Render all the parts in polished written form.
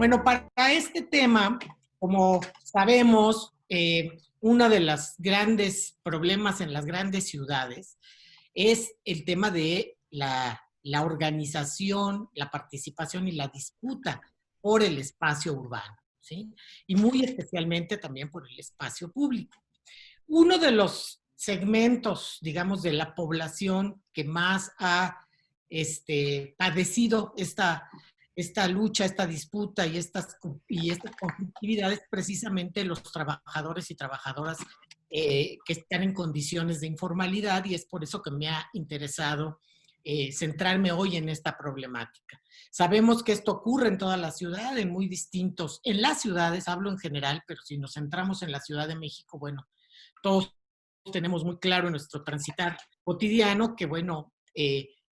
Bueno, para este tema, como sabemos, uno de los grandes problemas en las grandes ciudades es el tema de la organización, la participación y la disputa por el espacio urbano, ¿sí? Y muy especialmente también por el espacio público. Uno de los segmentos, digamos, de la población que más ha padecido esta lucha, esta disputa y estas conflictividades, precisamente los trabajadores y trabajadoras que están en condiciones de informalidad, y es por eso que me ha interesado centrarme hoy en esta problemática. Sabemos que esto ocurre en toda la ciudad, en las ciudades, hablo en general, pero si nos centramos en la Ciudad de México, bueno, todos tenemos muy claro en nuestro transitar cotidiano que, bueno,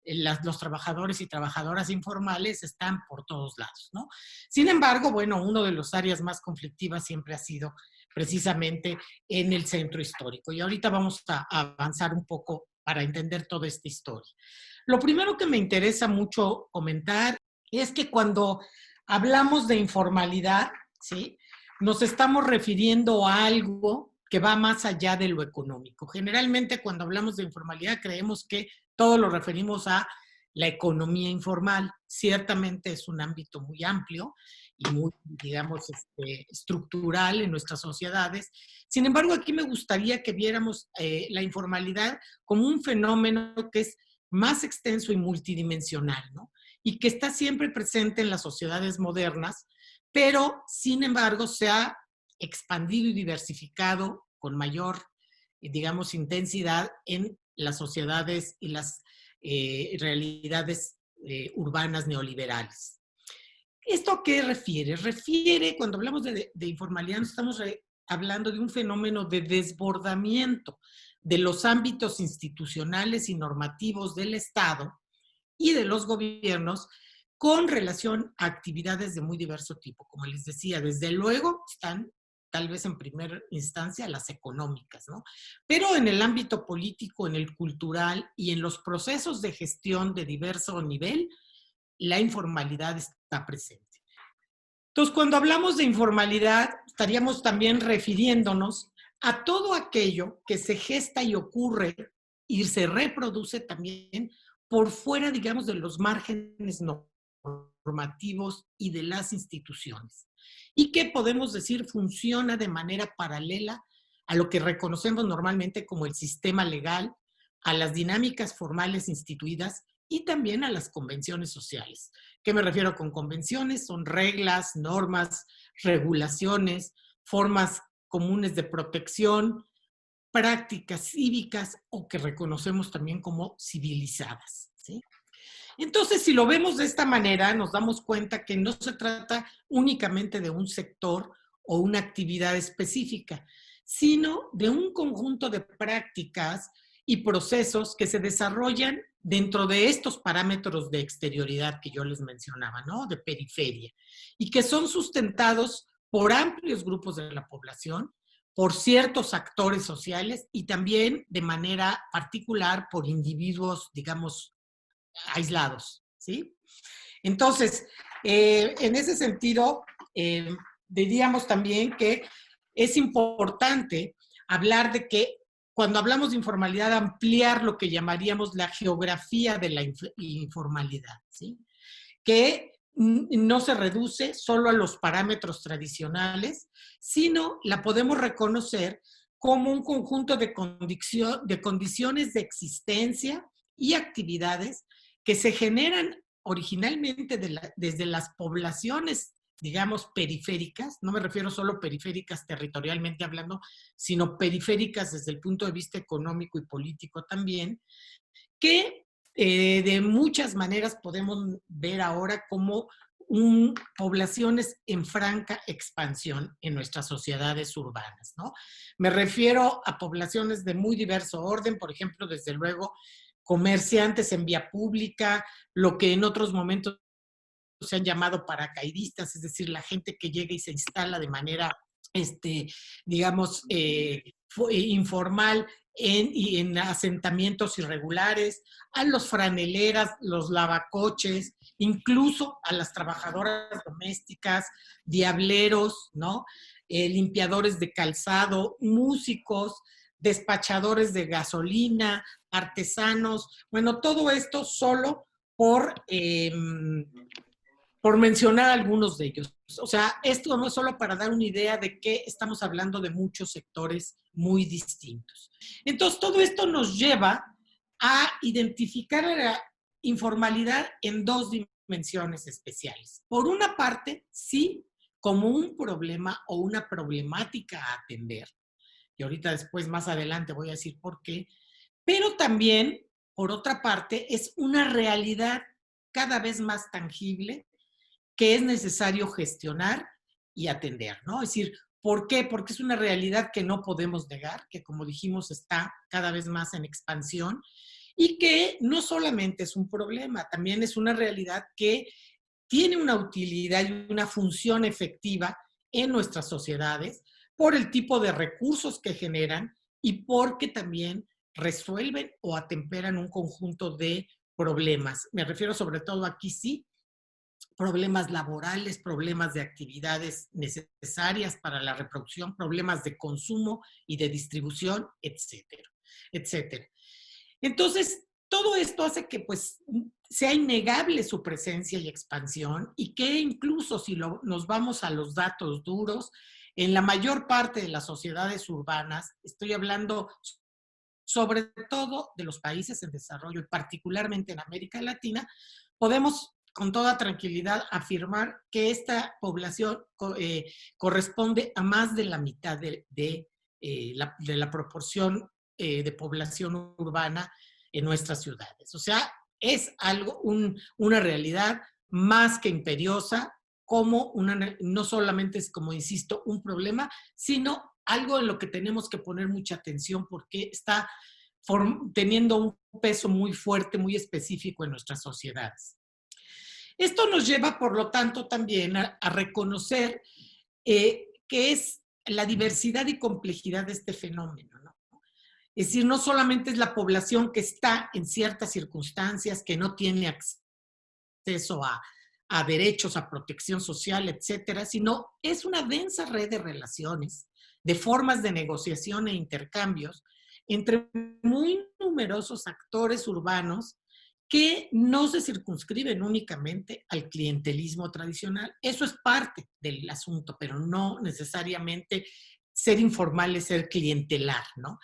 los trabajadores y trabajadoras informales están por todos lados, ¿no? Sin embargo, bueno, una de las áreas más conflictivas siempre ha sido precisamente en el centro histórico. Y ahorita vamos a avanzar un poco para entender toda esta historia. Lo primero que me interesa mucho comentar es que cuando hablamos de informalidad, ¿sí?, nos estamos refiriendo a algo que va más allá de lo económico. Generalmente cuando hablamos de informalidad creemos que todo lo referimos a la economía informal. Ciertamente es un ámbito muy amplio y muy, digamos, estructural en nuestras sociedades. Sin embargo, aquí me gustaría que viéramos la informalidad como un fenómeno que es más extenso y multidimensional, ¿no? Y que está siempre presente en las sociedades modernas, pero sin embargo se ha expandido y diversificado con mayor, digamos, intensidad en las sociedades y las realidades urbanas neoliberales. ¿Esto a qué refiere? Refiere, cuando hablamos de informalidad, no estamos hablando de un fenómeno de desbordamiento de los ámbitos institucionales y normativos del Estado y de los gobiernos con relación a actividades de muy diverso tipo. Como les decía, desde luego están tal vez en primera instancia las económicas, ¿no? Pero en el ámbito político, en el cultural y en los procesos de gestión de diverso nivel, la informalidad está presente. Entonces, cuando hablamos de informalidad, estaríamos también refiriéndonos a todo aquello que se gesta y ocurre y se reproduce también por fuera, digamos, de los márgenes normativos y de las instituciones. Y que podemos decir funciona de manera paralela a lo que reconocemos normalmente como el sistema legal, a las dinámicas formales instituidas y también a las convenciones sociales. ¿Qué me refiero con convenciones? Son reglas, normas, regulaciones, formas comunes de protección, prácticas cívicas o que reconocemos también como civilizadas, ¿sí? Entonces, si lo vemos de esta manera, nos damos cuenta que no se trata únicamente de un sector o una actividad específica, sino de un conjunto de prácticas y procesos que se desarrollan dentro de estos parámetros de exterioridad que yo les mencionaba, ¿no? De periferia, y que son sustentados por amplios grupos de la población, por ciertos actores sociales y también de manera particular por individuos, digamos, aislados, ¿sí? Entonces, en ese sentido, diríamos también que es importante hablar de que cuando hablamos de informalidad, ampliar lo que llamaríamos la geografía de la informalidad, ¿sí? Que no se reduce solo a los parámetros tradicionales, sino la podemos reconocer como un conjunto de condiciones de existencia y actividades que se generan originalmente desde las poblaciones, digamos, periféricas. No me refiero solo periféricas territorialmente hablando, sino periféricas desde el punto de vista económico y político también, que de muchas maneras podemos ver ahora como poblaciones en franca expansión en nuestras sociedades urbanas, ¿no? Me refiero a poblaciones de muy diverso orden, por ejemplo, desde luego, comerciantes en vía pública, lo que en otros momentos se han llamado paracaidistas, es decir, la gente que llega y se instala de manera, digamos, informal y en asentamientos irregulares, a los franeleras, los lavacoches, incluso a las trabajadoras domésticas, diableros, ¿no? Limpiadores de calzado, músicos, despachadores de gasolina, artesanos, bueno, todo esto solo por mencionar algunos de ellos. O sea, esto no es solo para dar una idea de que estamos hablando de muchos sectores muy distintos. Entonces, todo esto nos lleva a identificar la informalidad en dos dimensiones especiales. Por una parte, sí, como un problema o una problemática a atender. Y ahorita después, más adelante, voy a decir por qué. Pero también, por otra parte, es una realidad cada vez más tangible que es necesario gestionar y atender, ¿no? Es decir, ¿por qué? Porque es una realidad que no podemos negar, que como dijimos está cada vez más en expansión y que no solamente es un problema, también es una realidad que tiene una utilidad y una función efectiva en nuestras sociedades por el tipo de recursos que generan y porque también resuelven o atemperan un conjunto de problemas. Me refiero sobre todo aquí sí problemas laborales, problemas de actividades necesarias para la reproducción, problemas de consumo y de distribución, etcétera, etcétera. Entonces, todo esto hace que pues sea innegable su presencia y expansión y que incluso si nos vamos a los datos duros, en la mayor parte de las sociedades urbanas, estoy hablando sobre todo de los países en desarrollo y particularmente en América Latina, podemos con toda tranquilidad afirmar que esta población corresponde a más de la mitad de la proporción de población urbana en nuestras ciudades. O sea, es algo, una realidad más que imperiosa, como no solamente es, como insisto, un problema, sino algo en lo que tenemos que poner mucha atención porque está teniendo un peso muy fuerte, muy específico en nuestras sociedades. Esto nos lleva, por lo tanto, también a reconocer que es la diversidad y complejidad de este fenómeno, ¿no? Es decir, no solamente es la población que está en ciertas circunstancias, que no tiene acceso a derechos, a protección social, etcétera, sino es una densa red de relaciones, de formas de negociación e intercambios entre muy numerosos actores urbanos que no se circunscriben únicamente al clientelismo tradicional. Eso es parte del asunto, pero no necesariamente ser informal es ser clientelar, ¿no?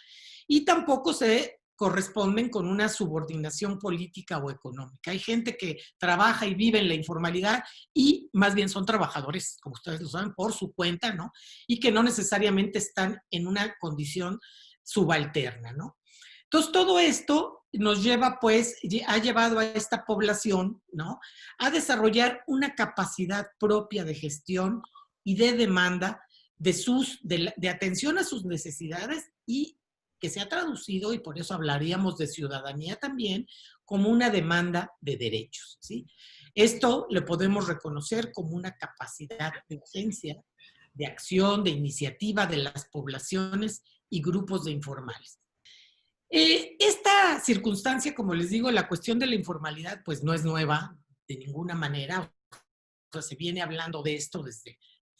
Y tampoco se corresponden con una subordinación política o económica. Hay gente que trabaja y vive en la informalidad y más bien son trabajadores, como ustedes lo saben, por su cuenta, ¿no? Y que no necesariamente están en una condición subalterna, ¿no? Entonces, todo esto nos lleva, pues, ha llevado a esta población, ¿no? A desarrollar una capacidad propia de gestión y de demanda de atención a sus necesidades y que se ha traducido, y por eso hablaríamos de ciudadanía también, como una demanda de derechos, ¿sí? Esto le podemos reconocer como una capacidad de urgencia, de acción, de iniciativa de las poblaciones y grupos de informales. Esta circunstancia, como les digo, la cuestión de la informalidad, pues no es nueva de ninguna manera. O sea, se viene hablando de esto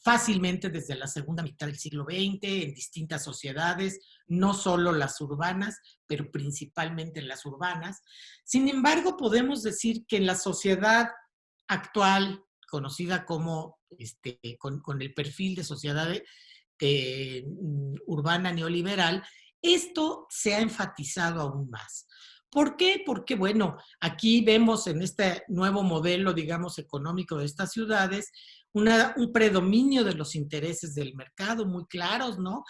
fácilmente desde la segunda mitad del siglo XX, en distintas sociedades, no solo las urbanas, pero principalmente en las urbanas. Sin embargo, podemos decir que en la sociedad actual, conocida como, con el perfil de sociedad urbana neoliberal, esto se ha enfatizado aún más. ¿Por qué? Porque, bueno, aquí vemos en este nuevo modelo, digamos, económico de estas ciudades, un predominio de los intereses del mercado muy claros, ¿no?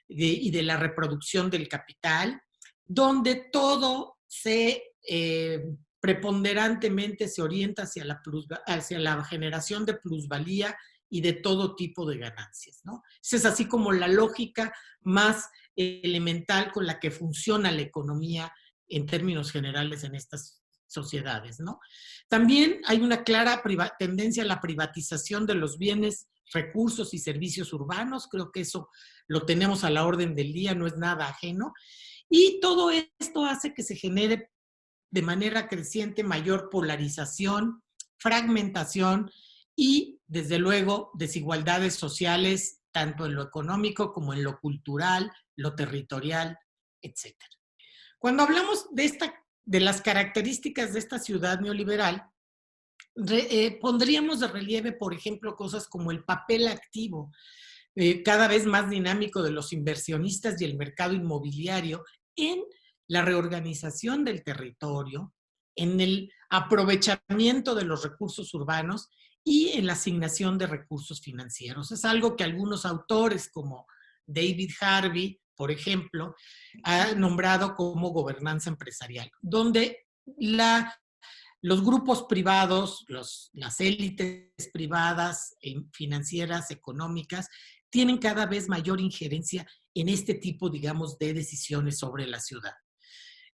Y de la reproducción del capital, donde todo preponderantemente se orienta hacia la generación de plusvalía y de todo tipo de ganancias, ¿no? Esa es así como la lógica más elemental con la que funciona la economía en términos generales en estas sociedades, ¿no? También hay una clara tendencia a la privatización de los bienes recursos y servicios urbanos. Creo que eso lo tenemos a la orden del día, no es nada ajeno. Y todo esto hace que se genere de manera creciente mayor polarización, fragmentación y, desde luego, desigualdades sociales, tanto en lo económico como en lo cultural, lo territorial, etcétera. Cuando hablamos de las características de esta ciudad neoliberal, pondríamos de relieve, por ejemplo, cosas como el papel activo, cada vez más dinámico de los inversionistas y el mercado inmobiliario en la reorganización del territorio, en el aprovechamiento de los recursos urbanos y en la asignación de recursos financieros. Es algo que algunos autores como David Harvey, por ejemplo, ha nombrado como gobernanza empresarial, donde los grupos privados, las élites privadas, financieras, económicas, tienen cada vez mayor injerencia en este tipo, digamos, de decisiones sobre la ciudad.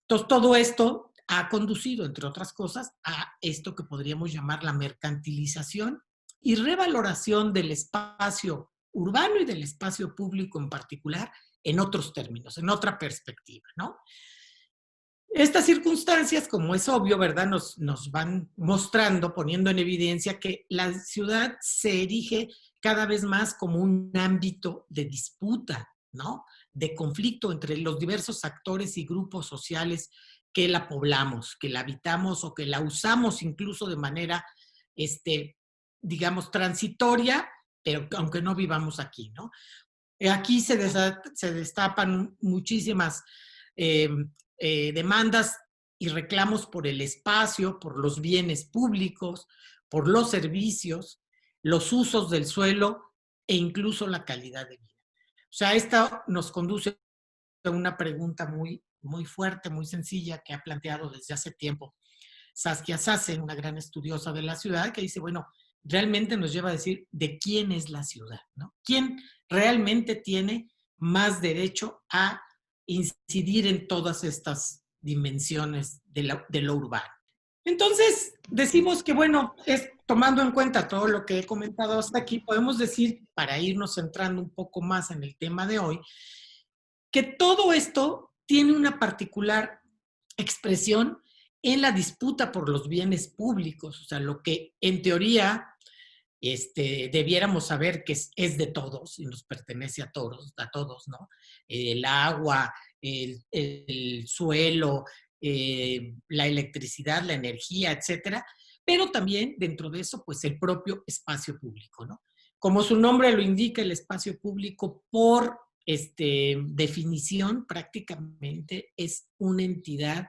Entonces, todo esto ha conducido, entre otras cosas, a esto que podríamos llamar la mercantilización y revaloración del espacio urbano y del espacio público en particular en otros términos, en otra perspectiva, ¿no? Estas circunstancias, como es obvio, ¿verdad?, nos van mostrando, poniendo en evidencia que la ciudad se erige cada vez más como un ámbito de disputa, ¿no?, de conflicto entre los diversos actores y grupos sociales que la poblamos, que la habitamos o que la usamos incluso de manera, digamos, transitoria, pero aunque no vivamos aquí, ¿no? Aquí se destapan muchísimas demandas y reclamos por el espacio, por los bienes públicos, por los servicios, los usos del suelo e incluso la calidad de vida. O sea, esto nos conduce a una pregunta muy, muy fuerte, muy sencilla, que ha planteado desde hace tiempo Saskia Sassen, una gran estudiosa de la ciudad, que dice, bueno, realmente nos lleva a decir de quién es la ciudad, ¿no? ¿Quién realmente tiene más derecho a incidir en todas estas dimensiones de lo urbano? Entonces, decimos que, bueno, tomando en cuenta todo lo que he comentado hasta aquí, podemos decir, para irnos centrando un poco más en el tema de hoy, que todo esto tiene una particular expresión en la disputa por los bienes públicos, o sea, lo que en teoría debiéramos saber que es de todos y nos pertenece a todos, ¿no? El agua, el suelo, la electricidad, la energía, etcétera, pero también dentro de eso, pues el propio espacio público, ¿no? Como su nombre lo indica, el espacio público, por definición, prácticamente es una entidad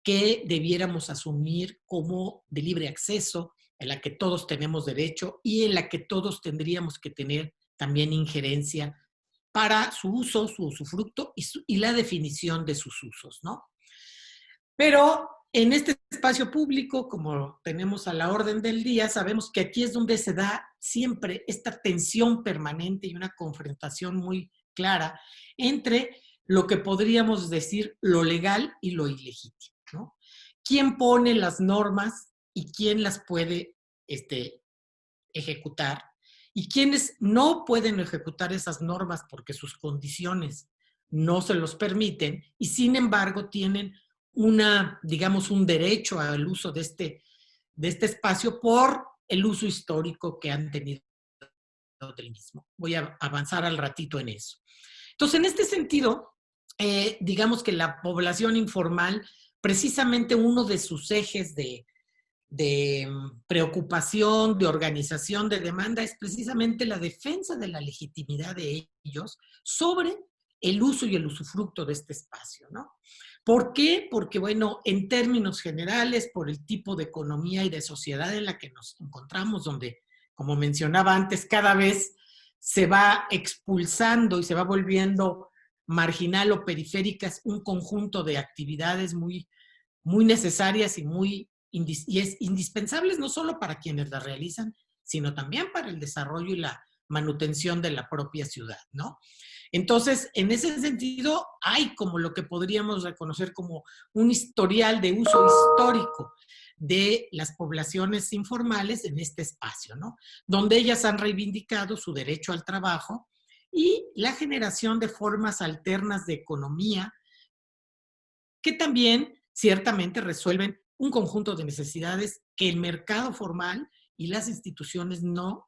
que debiéramos asumir como de libre acceso, en la que todos tenemos derecho y en la que todos tendríamos que tener también injerencia para su uso, su usufructo y la definición de sus usos, ¿no? Pero en este espacio público, como tenemos a la orden del día, sabemos que aquí es donde se da siempre esta tensión permanente y una confrontación muy clara entre lo que podríamos decir lo legal y lo ilegítimo, ¿no? ¿Quién pone las normas y quién las puede ejecutar? Y quienes no pueden ejecutar esas normas porque sus condiciones no se los permiten y sin embargo tienen digamos, un derecho al uso de este espacio por el uso histórico que han tenido del mismo. Voy a avanzar al ratito en eso. Entonces, en este sentido, digamos que la población informal, precisamente uno de sus ejes de preocupación, de organización, de demanda, es precisamente la defensa de la legitimidad de ellos sobre el uso y el usufructo de este espacio, ¿no? ¿Por qué? Porque, bueno, en términos generales, por el tipo de economía y de sociedad en la que nos encontramos, donde, como mencionaba antes, cada vez se va expulsando y se va volviendo marginal o periféricas un conjunto de actividades muy, muy necesarias y es indispensables no solo para quienes las realizan, sino también para el desarrollo y la manutención de la propia ciudad, ¿no? Entonces, en ese sentido, hay como lo que podríamos reconocer como un historial de uso histórico de las poblaciones informales en este espacio, ¿no? Donde ellas han reivindicado su derecho al trabajo y la generación de formas alternas de economía que también ciertamente resuelven un conjunto de necesidades que el mercado formal y las instituciones no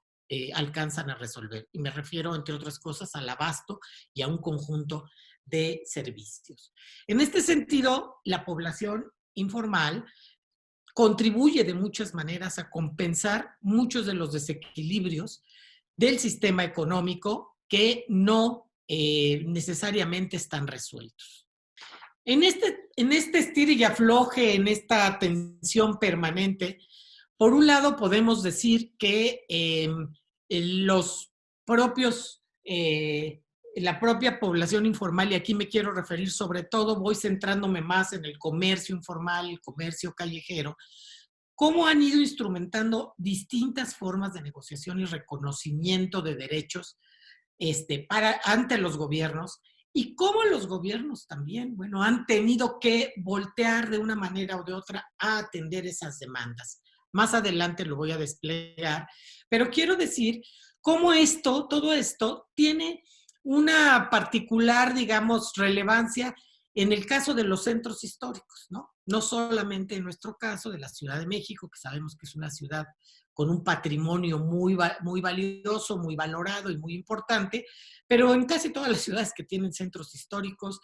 alcanzan a resolver. Y me refiero, entre otras cosas, al abasto y a un conjunto de servicios. En este sentido, la población informal contribuye de muchas maneras a compensar muchos de los desequilibrios del sistema económico que no necesariamente están resueltos. En este estira y afloje, en esta tensión permanente, por un lado podemos decir que los propios, la propia población informal, y aquí me quiero referir sobre todo, voy centrándome más en el comercio informal, el comercio callejero, cómo han ido instrumentando distintas formas de negociación y reconocimiento de derechos ante los gobiernos, y cómo los gobiernos también, bueno, han tenido que voltear de una manera o de otra a atender esas demandas. Más adelante lo voy a desplegar, pero quiero decir cómo todo esto tiene una particular, digamos, relevancia en el caso de los centros históricos, ¿no? No solamente en nuestro caso de la Ciudad de México, que sabemos que es una ciudad con un patrimonio muy valioso, muy valorado y muy importante, pero en casi todas las ciudades que tienen centros históricos,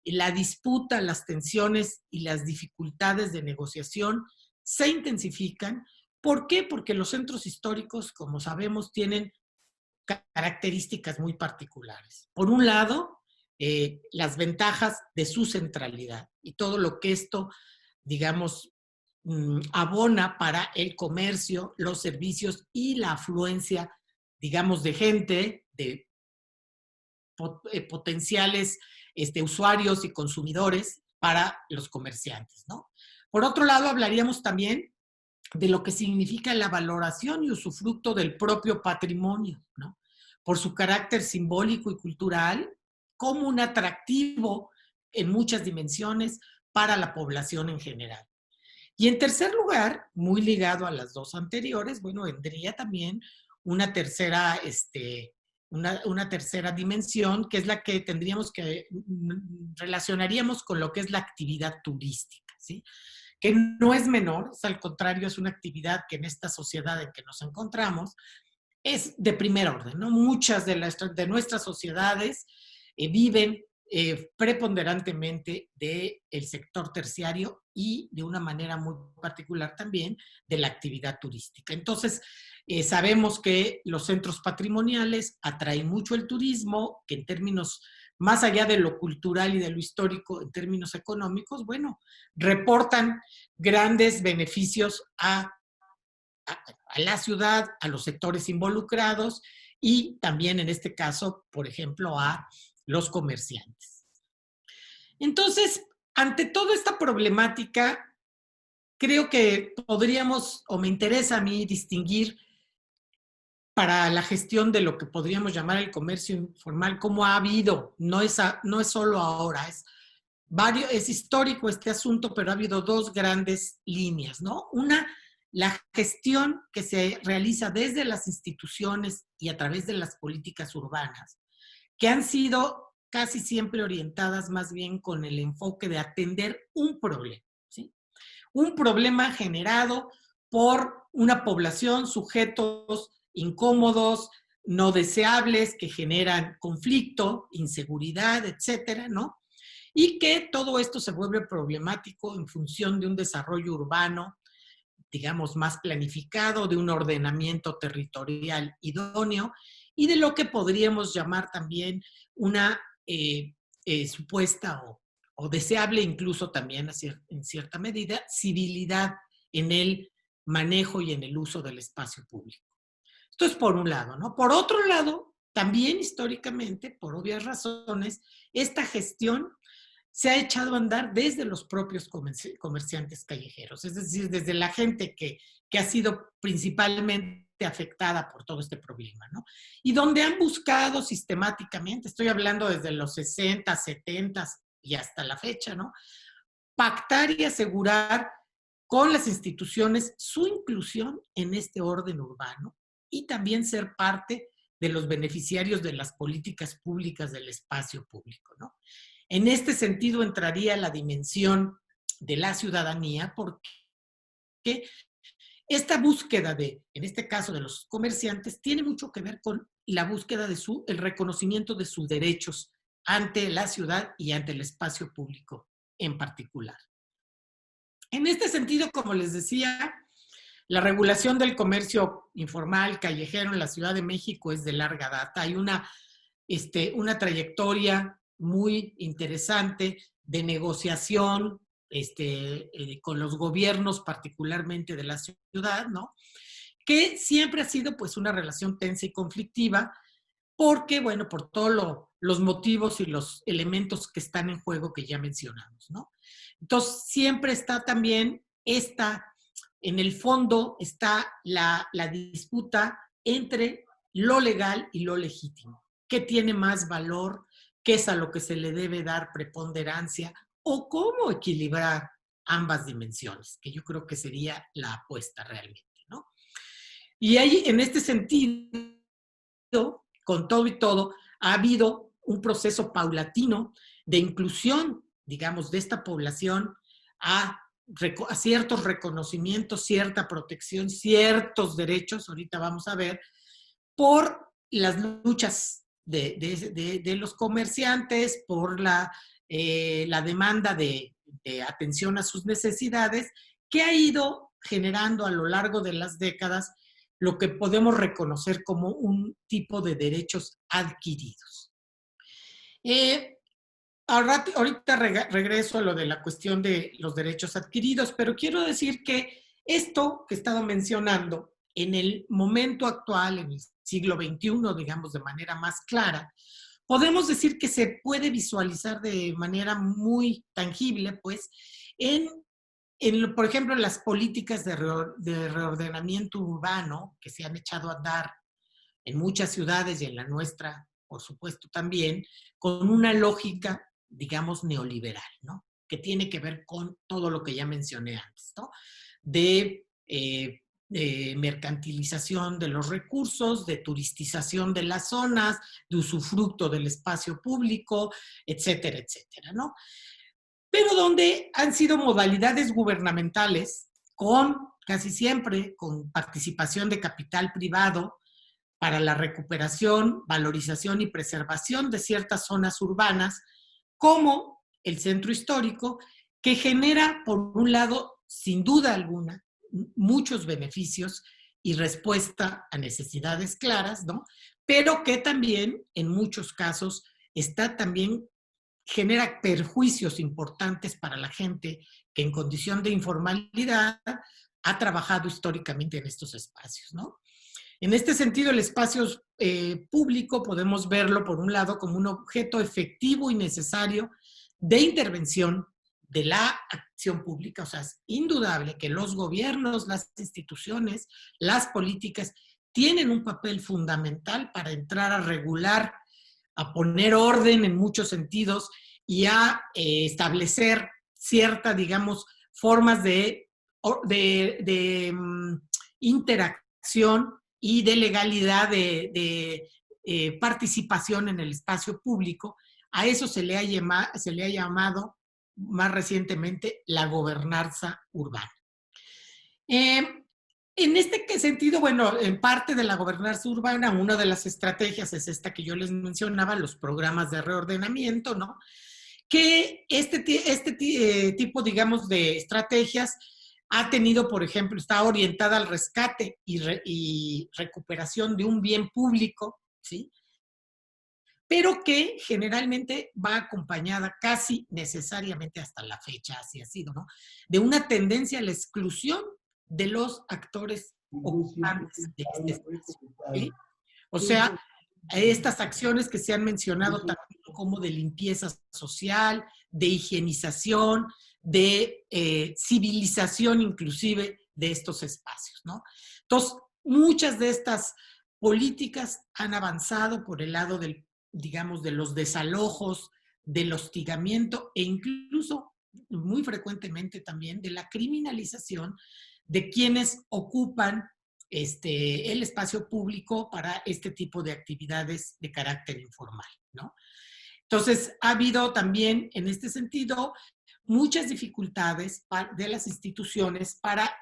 la disputa, las tensiones y las dificultades de negociación se intensifican. ¿Por qué? Porque los centros históricos, como sabemos, tienen características muy particulares. Por un lado, las ventajas de su centralidad y todo lo que esto, digamos, abona para el comercio, los servicios y la afluencia, digamos, de gente, de potenciales usuarios y consumidores para los comerciantes, ¿no? Por otro lado, hablaríamos también de lo que significa la valoración y usufructo del propio patrimonio, ¿no? Por su carácter simbólico y cultural, como un atractivo en muchas dimensiones para la población en general. Y en tercer lugar, muy ligado a las dos anteriores, bueno, vendría también una tercera, una tercera dimensión, que es la que tendríamos que relacionaríamos con lo que es la actividad turística, ¿sí? Que no es menor, es al contrario, es una actividad que en esta sociedad en que nos encontramos es de primer orden, ¿no? Muchas de nuestras sociedades viven preponderantemente del sector terciario y de una manera muy particular también de la actividad turística. Entonces, sabemos que los centros patrimoniales atraen mucho el turismo, que en términos más allá de lo cultural y de lo histórico, en términos económicos, bueno, reportan grandes beneficios a la ciudad, a los sectores involucrados y también en este caso, por ejemplo, a los comerciantes. Entonces, ante toda esta problemática, creo que podríamos, o me interesa a mí, distinguir para la gestión de lo que podríamos llamar el comercio informal, cómo ha habido, no es solo ahora, es histórico este asunto, pero ha habido dos grandes líneas, ¿no? Una, la gestión que se realiza desde las instituciones y a través de las políticas urbanas, que han sido casi siempre orientadas más bien con el enfoque de atender un problema, ¿sí? Un problema generado por una población, sujetos incómodos, no deseables, que generan conflicto, inseguridad, etcétera, ¿no? Y que todo esto se vuelve problemático en función de un desarrollo urbano, digamos, más planificado, de un ordenamiento territorial idóneo y de lo que podríamos llamar también una supuesta o deseable incluso también en cierta medida, civilidad en el manejo y en el uso del espacio público. Esto es por un lado, ¿no? Por otro lado, también históricamente, por obvias razones, esta gestión se ha echado a andar desde los propios comerciantes callejeros, es decir, desde la gente que ha sido principalmente afectada por todo este problema, ¿no? Y donde han buscado sistemáticamente, estoy hablando desde los 60, 70 y hasta la fecha, ¿no? Pactar y asegurar con las instituciones su inclusión en este orden urbano y también ser parte de los beneficiarios de las políticas públicas del espacio público, ¿no? En este sentido entraría la dimensión de la ciudadanía, porque esta búsqueda de, en este caso de los comerciantes, tiene mucho que ver con la búsqueda de el reconocimiento de sus derechos ante la ciudad y ante el espacio público en particular. En este sentido, como les decía, la regulación del comercio informal callejero en la Ciudad de México es de larga data. Hay una trayectoria muy interesante de negociación con los gobiernos, particularmente de la ciudad, ¿no? Que siempre ha sido pues una relación tensa y conflictiva, porque, bueno, por todos los motivos y los elementos que están en juego que ya mencionamos, ¿no? Entonces, siempre está también en el fondo está la disputa entre lo legal y lo legítimo. ¿Qué tiene más valor? ¿Qué es a lo que se le debe dar preponderancia? ¿O cómo equilibrar ambas dimensiones? Que yo creo que sería la apuesta realmente, ¿no? Y ahí, en este sentido, con todo y todo, ha habido un proceso paulatino de inclusión, digamos, de esta población a ciertos reconocimientos, cierta protección, ciertos derechos, ahorita vamos a ver, por las luchas de los comerciantes, por la demanda de atención a sus necesidades, que ha ido generando a lo largo de las décadas lo que podemos reconocer como un tipo de derechos adquiridos. Ahorita regreso a lo de la cuestión de los derechos adquiridos, pero quiero decir que esto que he estado mencionando, en el momento actual, en el siglo XXI, digamos de manera más clara, podemos decir que se puede visualizar de manera muy tangible, pues, por ejemplo, en las políticas de reordenamiento urbano que se han echado a andar en muchas ciudades y en la nuestra, por supuesto, también, con una lógica, digamos, neoliberal, ¿no? Que tiene que ver con todo lo que ya mencioné antes, ¿no? De mercantilización de los recursos, de turistización de las zonas, de usufructo del espacio público, etcétera, etcétera, ¿no? Pero donde han sido modalidades gubernamentales casi siempre con participación de capital privado para la recuperación, valorización y preservación de ciertas zonas urbanas, como el centro histórico, que genera, por un lado, sin duda alguna, muchos beneficios y respuesta a necesidades claras, ¿no? Pero que también, en muchos casos, genera perjuicios importantes para la gente que en condición de informalidad ha trabajado históricamente en estos espacios, ¿no? En este sentido, el espacio público podemos verlo, por un lado, como un objeto efectivo y necesario de intervención de la acción pública. O sea, es indudable que los gobiernos, las instituciones, las políticas tienen un papel fundamental para entrar a regular, a poner orden en muchos sentidos y a establecer ciertas, digamos, formas de interacción y de legalidad de participación en el espacio público. A eso se le ha llamado más recientemente la gobernanza urbana. En este sentido, bueno, en parte de la gobernanza urbana, una de las estrategias es esta que yo les mencionaba, los programas de reordenamiento, ¿no? Que este tipo, digamos, de estrategias ha tenido, por ejemplo, está orientada al rescate y recuperación de un bien público, ¿sí? Pero que generalmente va acompañada casi necesariamente hasta la fecha, así ha sido, ¿no? De una tendencia a la exclusión de los actores ocupantes de este espacio, ¿sí? O sea, estas acciones que se han mencionado también como de limpieza social, de higienización, de civilización inclusive de estos espacios, ¿no? Entonces, muchas de estas políticas han avanzado por el lado del, digamos, de los desalojos, del hostigamiento e incluso muy frecuentemente también de la criminalización de quienes ocupan el espacio público para este tipo de actividades de carácter informal, ¿no? Entonces, ha habido también en este sentido muchas dificultades de las instituciones para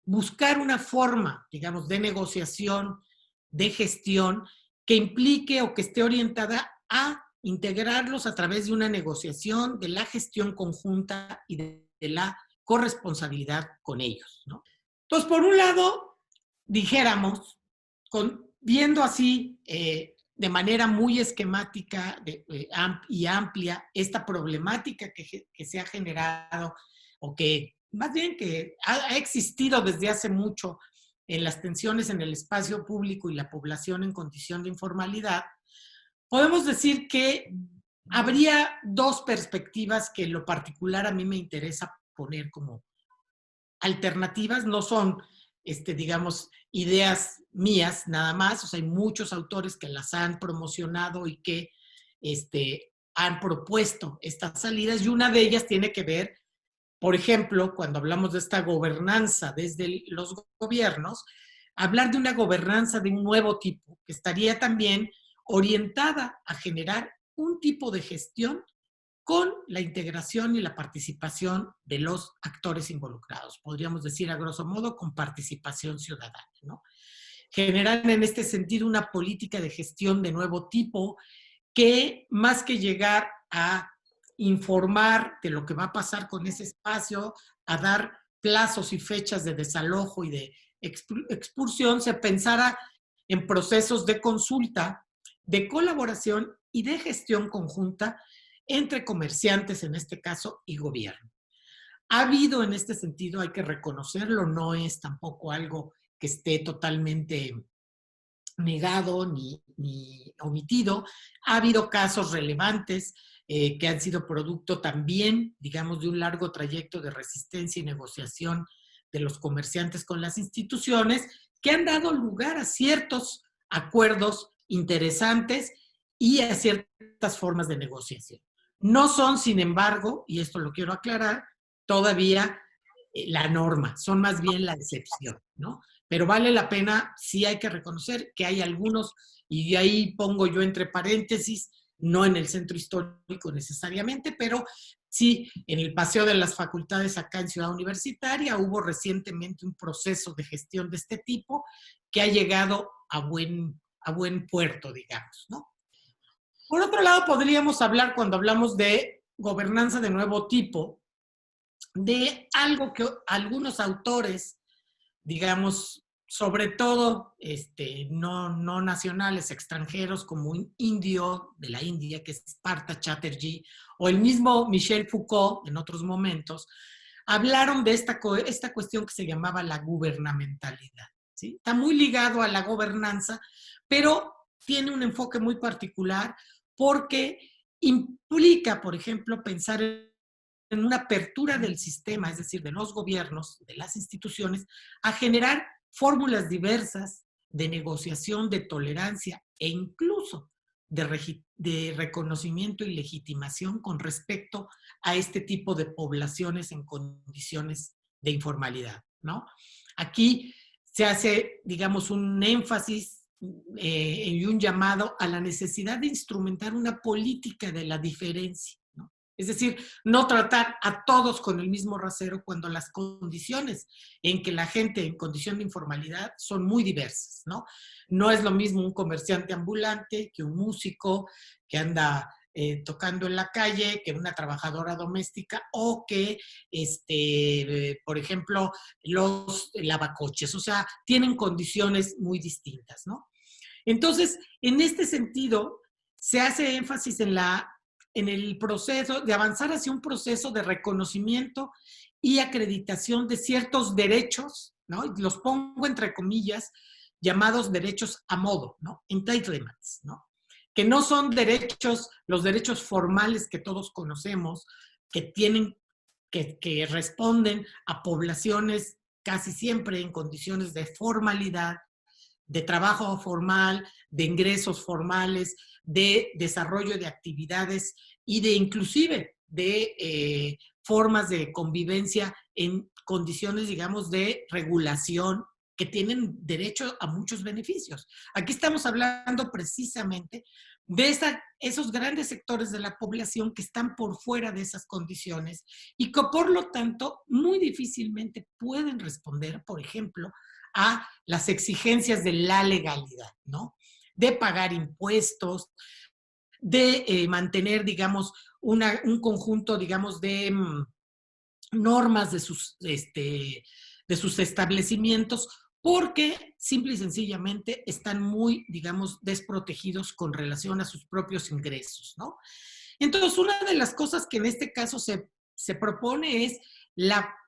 buscar una forma, digamos, de negociación, de gestión, que implique o que esté orientada a integrarlos a través de una negociación, de la gestión conjunta y de la corresponsabilidad con ellos, ¿no? Entonces, por un lado, dijéramos, viendo así de manera muy esquemática y amplia esta problemática que se ha generado o que más bien que ha existido desde hace mucho en las tensiones en el espacio público y la población en condición de informalidad, podemos decir que habría dos perspectivas que en lo particular a mí me interesa poner como alternativas, no son, digamos, ideas mías nada más, o sea, hay muchos autores que las han promocionado y que han propuesto estas salidas, y una de ellas tiene que ver, por ejemplo, cuando hablamos de esta gobernanza desde los gobiernos, hablar de una gobernanza de un nuevo tipo, que estaría también orientada a generar un tipo de gestión con la integración y la participación de los actores involucrados. Podríamos decir, a grosso modo, con participación ciudadana, ¿no? Generar en este sentido una política de gestión de nuevo tipo que, más que llegar a informar de lo que va a pasar con ese espacio, a dar plazos y fechas de desalojo y de expulsión, se pensara en procesos de consulta, de colaboración y de gestión conjunta entre comerciantes, en este caso, y gobierno. Ha habido en este sentido, hay que reconocerlo, no es tampoco algo que esté totalmente negado ni omitido. Ha habido casos relevantes que han sido producto también, digamos, de un largo trayecto de resistencia y negociación de los comerciantes con las instituciones, que han dado lugar a ciertos acuerdos interesantes y a ciertas formas de negociación. No son, sin embargo, y esto lo quiero aclarar, todavía la norma, son más bien la excepción, ¿no? Pero vale la pena, sí hay que reconocer que hay algunos, y ahí pongo yo entre paréntesis, no en el centro histórico necesariamente, pero sí en el Paseo de las Facultades acá en Ciudad Universitaria hubo recientemente un proceso de gestión de este tipo que ha llegado a buen puerto, digamos, ¿no? Por otro lado, podríamos hablar, cuando hablamos de gobernanza de nuevo tipo, de algo que algunos autores, digamos, sobre todo no nacionales, extranjeros, como un indio de la India, que es Partha Chatterjee, o el mismo Michel Foucault en otros momentos, hablaron de esta cuestión que se llamaba la gubernamentalidad, ¿sí? Está muy ligado a la gobernanza, pero tiene un enfoque muy particular porque implica, por ejemplo, pensar en una apertura del sistema, es decir, de los gobiernos, de las instituciones, a generar fórmulas diversas de negociación, de tolerancia e incluso de reconocimiento y legitimación con respecto a este tipo de poblaciones en condiciones de informalidad, ¿no? Aquí se hace, digamos, un énfasis y un llamado a la necesidad de instrumentar una política de la diferencia, ¿no? Es decir, no tratar a todos con el mismo rasero cuando las condiciones en que la gente en condición de informalidad son muy diversas, ¿no? No es lo mismo un comerciante ambulante que un músico que anda tocando en la calle, que una trabajadora doméstica o que, por ejemplo, los lavacoches. O sea, tienen condiciones muy distintas, ¿no? Entonces, en este sentido, se hace énfasis en el proceso de avanzar hacia un proceso de reconocimiento y acreditación de ciertos derechos, ¿no? Los pongo entre comillas, llamados derechos a modo, ¿no? Entitlements, ¿no? Que no son derechos, los derechos formales que todos conocemos, que responden a poblaciones casi siempre en condiciones de formalidad, de trabajo formal, de ingresos formales, de desarrollo de actividades y de inclusive de formas de convivencia en condiciones, digamos, de regulación que tienen derecho a muchos beneficios. Aquí estamos hablando precisamente de esos grandes sectores de la población que están por fuera de esas condiciones y que por lo tanto muy difícilmente pueden responder, por ejemplo, a las exigencias de la legalidad, ¿no? De pagar impuestos, de mantener, digamos, un conjunto, digamos, de normas de sus establecimientos, porque simple y sencillamente están muy, digamos, desprotegidos con relación a sus propios ingresos, ¿no? Entonces, una de las cosas que en este caso se propone es,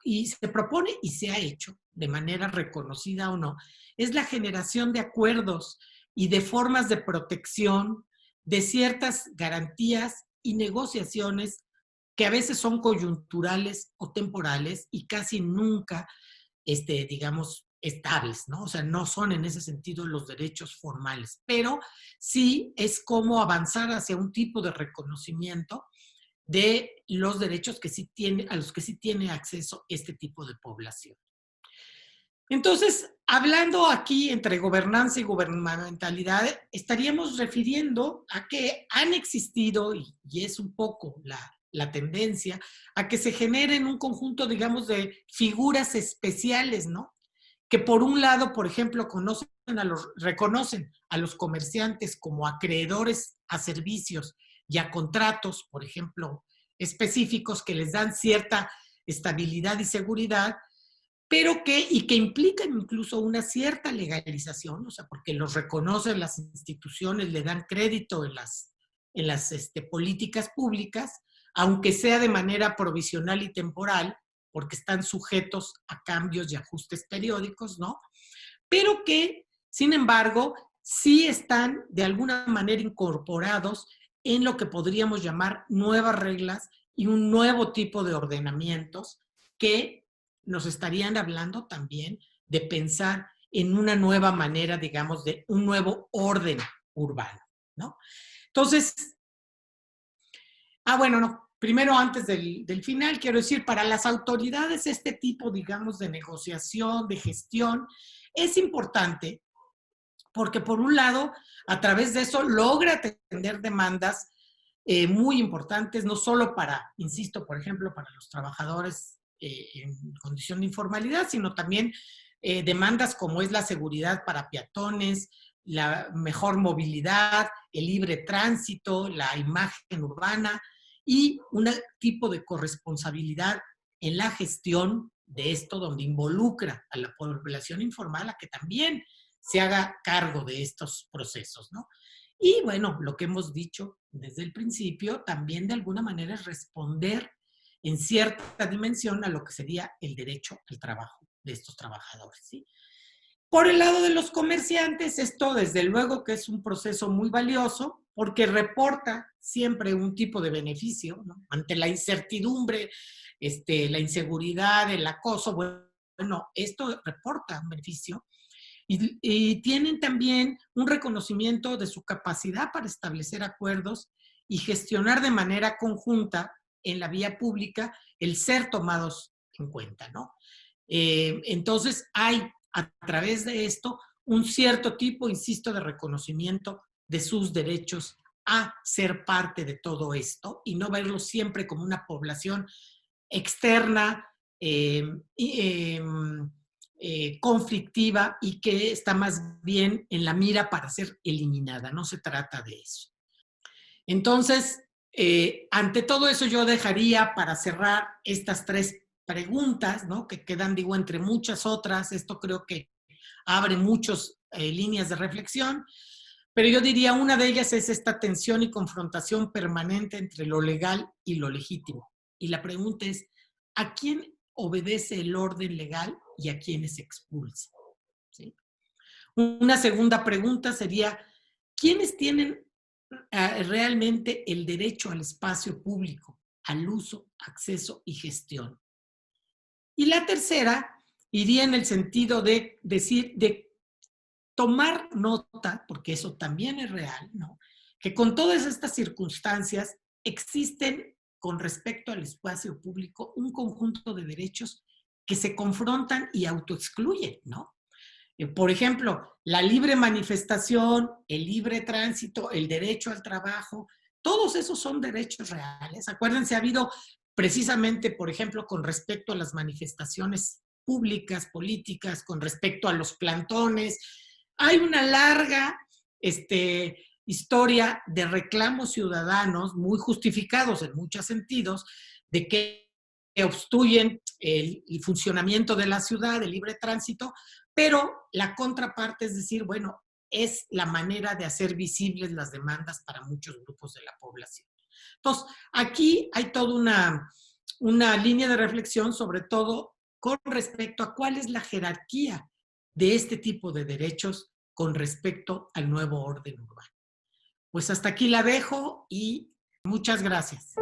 y se propone y se ha hecho de manera reconocida o no, es la generación de acuerdos y de formas de protección de ciertas garantías y negociaciones que a veces son coyunturales o temporales y casi nunca, digamos, estables, ¿no? O sea, no son en ese sentido los derechos formales, pero sí es como avanzar hacia un tipo de reconocimiento de los derechos que sí tiene, a los que sí tiene acceso este tipo de población. Entonces, hablando aquí entre gobernanza y gubernamentalidad, estaríamos refiriendo a que han existido, y es un poco la tendencia, a que se generen un conjunto, digamos, de figuras especiales, ¿no? Que por un lado, por ejemplo, reconocen a los comerciantes como acreedores a servicios y a contratos, por ejemplo, específicos que les dan cierta estabilidad y seguridad, pero que implican incluso una cierta legalización, o sea, porque los reconocen las instituciones, le dan crédito en las políticas públicas, aunque sea de manera provisional y temporal, porque están sujetos a cambios y ajustes periódicos, ¿no? Pero que, sin embargo, sí están de alguna manera incorporados en lo que podríamos llamar nuevas reglas y un nuevo tipo de ordenamientos que nos estarían hablando también de pensar en una nueva manera, digamos, de un nuevo orden urbano, ¿no? Entonces, bueno, no, primero antes del final, quiero decir, para las autoridades este tipo, digamos, de negociación, de gestión, es importante porque por un lado, a través de eso logra atender demandas muy importantes, no solo para, insisto, por ejemplo, para los trabajadores en condición de informalidad, sino también demandas como es la seguridad para peatones, la mejor movilidad, el libre tránsito, la imagen urbana y un tipo de corresponsabilidad en la gestión de esto, donde involucra a la población informal a que también se haga cargo de estos procesos, ¿no? Y bueno, lo que hemos dicho desde el principio, también de alguna manera es responder en cierta dimensión a lo que sería el derecho al trabajo de estos trabajadores, ¿sí? Por el lado de los comerciantes, esto desde luego que es un proceso muy valioso porque reporta siempre un tipo de beneficio, ¿no? Ante la incertidumbre, la inseguridad, el acoso, bueno, esto reporta un beneficio y tienen también un reconocimiento de su capacidad para establecer acuerdos y gestionar de manera conjunta en la vía pública el ser tomados en cuenta, ¿no? Entonces hay a través de esto un cierto tipo, insisto, de reconocimiento de sus derechos a ser parte de todo esto y no verlo siempre como una población externa, eh, eh, conflictiva y que está más bien en la mira para ser eliminada. No se trata de eso. Entonces, ante todo eso yo dejaría para cerrar estas tres preguntas, ¿no? Que quedan, digo, entre muchas otras. Esto creo que abre muchas líneas de reflexión, pero yo diría una de ellas es esta tensión y confrontación permanente entre lo legal y lo legítimo. Y la pregunta es, ¿a quién obedece el orden legal y a quiénes se expulsa? ¿Sí? Una segunda pregunta sería, ¿quiénes tienen realmente el derecho al espacio público, al uso, acceso y gestión? Y la tercera iría en el sentido de decir, de tomar nota, porque eso también es real, ¿no? Que con todas estas circunstancias existen con respecto al espacio público un conjunto de derechos que se confrontan y autoexcluyen, ¿no? Por ejemplo, la libre manifestación, el libre tránsito, el derecho al trabajo, todos esos son derechos reales. Acuérdense, ha habido precisamente, por ejemplo, con respecto a las manifestaciones públicas, políticas, con respecto a los plantones, hay una larga historia de reclamos ciudadanos muy justificados en muchos sentidos, de que obstruyen el funcionamiento de la ciudad, el libre tránsito, pero la contraparte es decir, bueno, es la manera de hacer visibles las demandas para muchos grupos de la población. Entonces, aquí hay toda una línea de reflexión, sobre todo con respecto a cuál es la jerarquía de este tipo de derechos con respecto al nuevo orden urbano. Pues hasta aquí la dejo y muchas gracias.